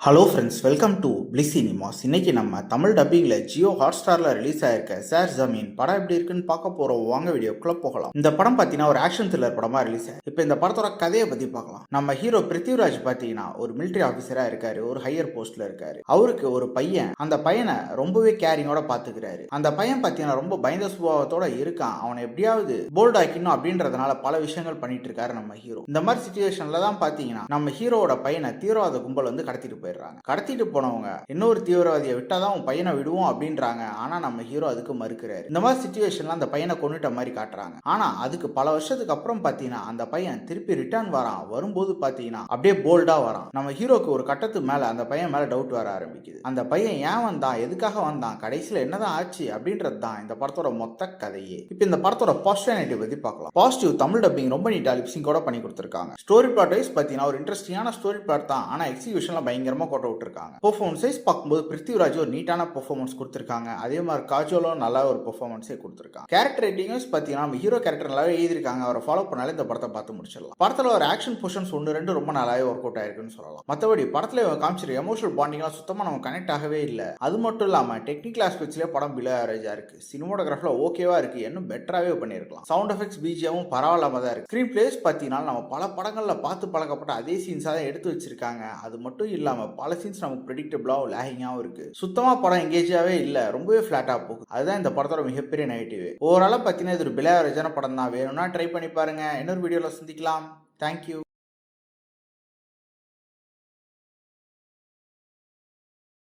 Hello friends, welcome to bliss cinemas. இன்னைக்கு நம்ம Tamil டப்பிங்கில் Jio ஹாட்ஸ்டாரில் release ஆயிருக்க சார் ஜமீன் படம் எப்படி இருக்குன்னு பார்க்க போகிறோம். வாங்க வீடியோக்குள்ளே போகலாம். இந்த படம் பார்த்தீங்கன்னா ஒரு ஆக்ஷன் த்ரில்லர் படமாக ரிலீஸ் ஆயிருக்கு. இப்போ இந்த படத்தோட கதையை பற்றி பார்க்கலாம். நம்ம ஹீரோ பிருத்திவிராஜ் பார்த்தீங்கன்னா ஒரு மிலிட்டரி ஆஃபீஸராக இருக்காரு, ஒரு ஹையர் போஸ்ட்ல இருக்காரு. அவருக்கு ஒரு பையன், அந்த பையனை ரொம்பவே கேரிங்கோட பார்த்துக்கிறாரு. அந்த பையன் பார்த்தீங்கன்னா ரொம்ப பயந்த சுபாவத்தோட இருக்கான். அவனை எப்படியாவது போல்ட் ஆக்கணும் அப்படின்றதுனால பல விஷயங்கள் பண்ணிட்டு இருக்காரு நம்ம ஹீரோ. இந்த மாதிரி சுச்சுவேஷன்ல தான் பார்த்தீங்கன்னா நம்ம ஹீரோட பையனை தீவிரவாத கும்பல் வந்து கடத்திட்டு போயிடுறாங்க. கடத்திட்டு போனவங்க இன்னொரு தீவிரவாதியை விட்டாதான் உன் பையனை விடுவோம் அப்படின்றாங்க. ஆனா நம்ம ஹீரோ அதுக்கு மறுக்கிறாரு. இந்த மாதிரி சிச்சுவேஷன்ல அந்த பையனை கொண்டுட்ட மாதிரி காட்டுறாங்க. ஆனா அதுக்கு பல வருஷத்துக்கு அப்புறம் பாத்தீங்கன்னா அந்த பையன் திருப்பி ரிட்டர்ன் வரான். வரும்போது பாத்தீங்கன்னா அப்படியே போல்டா வரான். நம்ம ஹீரோக்கு ஒரு கட்டத்துக்கு மேல அந்த பையன் மேல டவுட் வர ஆரம்பிக்குது. அந்த பையன் ஏன் வந்தான், எதுக்காக வந்தான், கடைசியில என்னதான் ஆச்சு அப்படின்றது தான் இந்த படத்தோட மொத்த கதையே. இப்ப இந்த படத்தோட பாசிட்டிவ் பத்தி பார்க்கலாம். பாசிட்டிவ் தமிழ் டப்பிங் ரொம்ப நீட்டா லிப்சிங் கூட பண்ணி கொடுத்திருக்காங்க. ஸ்டோரி பிளாட் வைஸ் பாத்தீங்கன்னா ஒரு இன்ட்ரெஸ்டிங்கான ஸ்டோரி பிளாட் தான். ஆனா எக்ஸிகியூஷன்ல பயங்கரமா கோட்ட விட்டுருக்காங்க. பெர்ஃபார்மன்ஸ் வைஸ் பார்க்கும்போது பிருத்திவிராஜ் ஒரு நீட்டான பெர்ஃபார்மன்ஸ் கொடுத்திருக்காங்க. அதே மாதிரி காஜோலும் நல்ல ஒரு பெர்ஃபார்மன்ஸே கொடுத்திருக்காங்க. கேரக்டர் ரைட்டிங் வைஸ் பாத்தீங்கன்னா நம்ம ஹீரோ கேரக்டர் நல்லாவே எழுதிருக்காங்க. அவரை ஃபாலோ பண்ணாலே இந்த படத்தை பார்த்து முடிச்சிடலாம். படத்துல ஒரு ஆக்ஷன் போர்ஷன்ஸ் 1-2 ரொம்ப நல்லாவே ஒர்க் அவுட் ஆயிருக்குன்னு சொல்லலாம். மற்றபடி படத்துல காமிச்சிருக்க எமோஷனல் பாண்டிங்லாம் சுத்தமா நம்ம கனெக்ட் ஆகவே இல்லை. அது மட்டும் இல்லாம டெக்னிக்கல் ஆஸ்பெக்ட்ஸ்லயே படம் பிலோ ஆவரேஜா இருக்கு. சினிமோட்டோகிராஃபில ஓகேவா இருக்கு, இன்னும் பெட்டராவே பண்ணிருக்கலாம். சவுண்ட் எஃபெக்ட்ஸ் பிஜிஎமும் பரவாயில்லாம தான் இருக்கு. ஸ்கிரீன் பிளேஸ் பாத்தீங்கன்னா நம்ம பல படங்கள்ல பார்த்து பழக்கப்பட்ட அதே சீன்ஸா தான் எடுத்து வச்சிருக்காங்க. அது மட்டும் இல்லாம பல சீன்ஸ் நமக்கு ப்ரெடிக்டபிளாகவும் லேகிங்காகவும் இருக்கு. சுத்தமா படம் எங்கேஜாவே இல்லை, ரொம்பவே ஃபிளாட்டா போகுது. அதுதான் இந்த படத்தோட மிகப்பெரிய நெகட்டிவ். ஓவராலா பார்த்தீங்கன்னா இது ஒரு பிலோ ஆவரேஜான படம் தான். வேணும்னா ட்ரை பண்ணி பாருங்க. இன்னொரு வீடியோல சந்திக்கலாம். தேங்க்யூ.